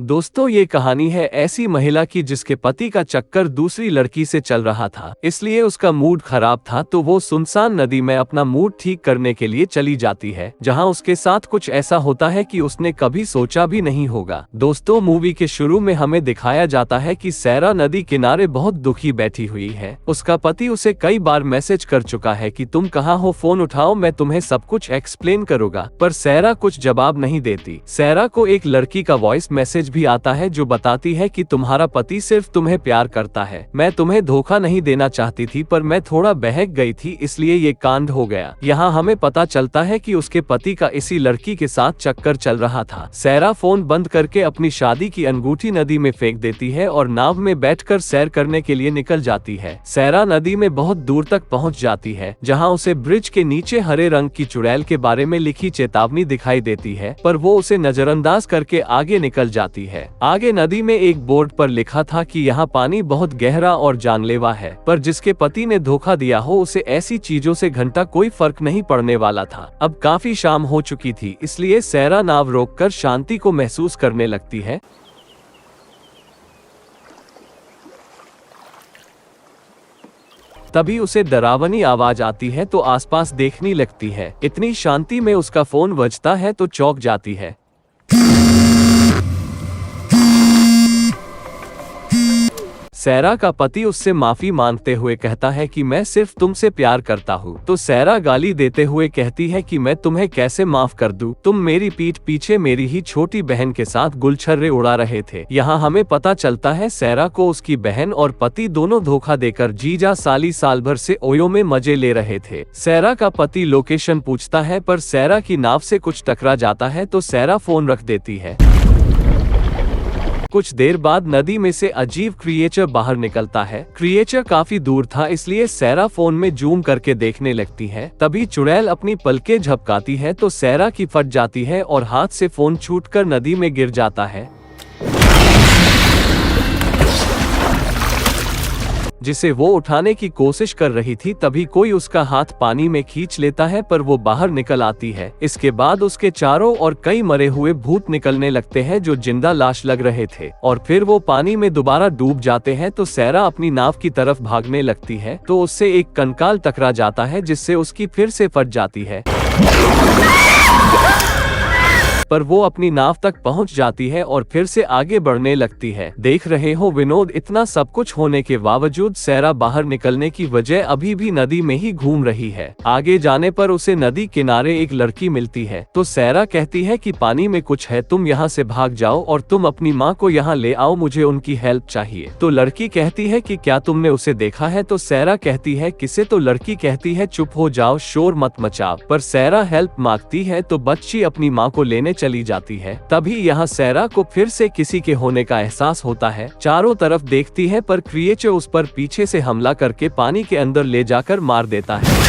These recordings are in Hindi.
दोस्तों, ये कहानी है ऐसी महिला की जिसके पति का चक्कर दूसरी लड़की से चल रहा था, इसलिए उसका मूड खराब था तो वो सुनसान नदी में अपना मूड ठीक करने के लिए चली जाती है, जहां उसके साथ कुछ ऐसा होता है कि उसने कभी सोचा भी नहीं होगा। दोस्तों, मूवी के शुरू में हमें दिखाया जाता है कि सैरा नदी किनारे बहुत दुखी बैठी हुई है। उसका पति उसे कई बार मैसेज कर चुका है कि तुम कहाँ हो, फोन उठाओ, मैं तुम्हें सब कुछ एक्सप्लेन करूंगा, पर सैरा कुछ जवाब नहीं देती। सैरा को एक लड़की का वॉइस मैसेज भी आता है जो बताती है कि तुम्हारा पति सिर्फ तुम्हें प्यार करता है, मैं तुम्हें धोखा नहीं देना चाहती थी पर मैं थोड़ा बहक गई थी इसलिए ये कांड हो गया। यहाँ हमें पता चलता है कि उसके पति का इसी लड़की के साथ चक्कर चल रहा था। सैरा फोन बंद करके अपनी शादी की अंगूठी नदी में फेंक देती है और नाव में बैठकर सैर करने के लिए निकल जाती है। सैरा नदी में बहुत दूर तक पहुँच जाती है जहाँ उसे ब्रिज के नीचे हरे रंग की चुड़ैल के बारे में लिखी चेतावनी दिखाई देती है, पर वो उसे नजरअंदाज करके आगे निकल जाती है। आगे नदी में एक बोर्ड पर लिखा था कि यहाँ पानी बहुत गहरा और जानलेवा है, पर जिसके पति ने धोखा दिया हो उसे ऐसी चीजों से घंटा कोई फर्क नहीं पड़ने वाला था। अब काफी शाम हो चुकी थी, इसलिए सैरा नाव रोककर शांति को महसूस करने लगती है। तभी उसे डरावनी आवाज आती है तो आसपास देखने लगती है। इतनी शांति में उसका फोन बजता है तो चौंक जाती है। सैरा का पति उससे माफी मांगते हुए कहता है कि मैं सिर्फ तुमसे प्यार करता हूँ, तो सैरा गाली देते हुए कहती है कि मैं तुम्हें कैसे माफ कर दूँ, तुम मेरी पीठ पीछे मेरी ही छोटी बहन के साथ गुलछर्रे उड़ा रहे थे। यहाँ हमें पता चलता है सैरा को उसकी बहन और पति दोनों धोखा देकर जीजा साली साल भर से ओयो में मजे ले रहे थे। सैरा का पति लोकेशन पूछता है पर सैरा की नाव से कुछ टकरा जाता है तो सैरा फोन रख देती है। कुछ देर बाद नदी में से अजीब क्रिएचर बाहर निकलता है। क्रिएचर काफी दूर था इसलिए सैरा फोन में जूम करके देखने लगती है। तभी चुड़ैल अपनी पलकें झपकाती है तो सैरा की फट जाती है और हाथ से फोन छूटकर नदी में गिर जाता है, जिसे वो उठाने की कोशिश कर रही थी। तभी कोई उसका हाथ पानी में खींच लेता है पर वो बाहर निकल आती है। इसके बाद उसके चारों ओर कई मरे हुए भूत निकलने लगते हैं जो जिंदा लाश लग रहे थे और फिर वो पानी में दोबारा डूब जाते हैं। तो सैरा अपनी नाव की तरफ भागने लगती है तो उससे एक कंकाल टकरा जाता है जिससे उसकी फिर से फट जाती है, पर वो अपनी नाव तक पहुंच जाती है और फिर से आगे बढ़ने लगती है। देख रहे हो विनोद, इतना सब कुछ होने के बावजूद सैरा बाहर निकलने की वजह अभी भी नदी में ही घूम रही है। आगे जाने पर उसे नदी किनारे एक लड़की मिलती है तो सैरा कहती है कि पानी में कुछ है, तुम यहाँ से भाग जाओ और तुम अपनी माँ को यहाँ ले आओ, मुझे उनकी हेल्प चाहिए। तो लड़की कहती है कि क्या तुमने उसे देखा है? तो सैरा कहती है किसे? तो लड़की कहती है चुप हो जाओ, शोर मत मचाओ। पर सैरा हेल्प मांगती है तो बच्ची अपनी माँ को लेने चली जाती है। तभी यहाँ सैरा को फिर से किसी के होने का एहसास होता है। चारों तरफ देखती है पर क्रिएचर उस पर पीछे से हमला करके पानी के अंदर ले जाकर मार देता है।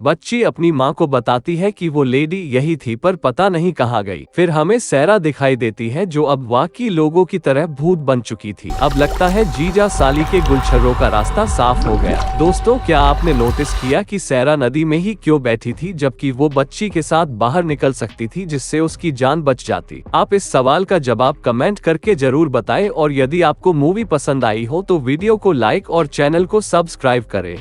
बच्ची अपनी माँ को बताती है कि वो लेडी यही थी पर पता नहीं कहाँ गई। फिर हमें सैरा दिखाई देती है जो अब वाकई लोगों की तरह भूत बन चुकी थी। अब लगता है जीजा साली के गुलछर्रों का रास्ता साफ हो गया। दोस्तों, क्या आपने नोटिस किया कि सैरा नदी में ही क्यों बैठी थी जबकि वो बच्ची के साथ बाहर निकल सकती थी जिससे उसकी जान बच जाती? आप इस सवाल का जवाब कमेंट करके जरूर बताएं और यदि आपको मूवी पसंद आई हो तो वीडियो को लाइक और चैनल को सब्सक्राइब करें।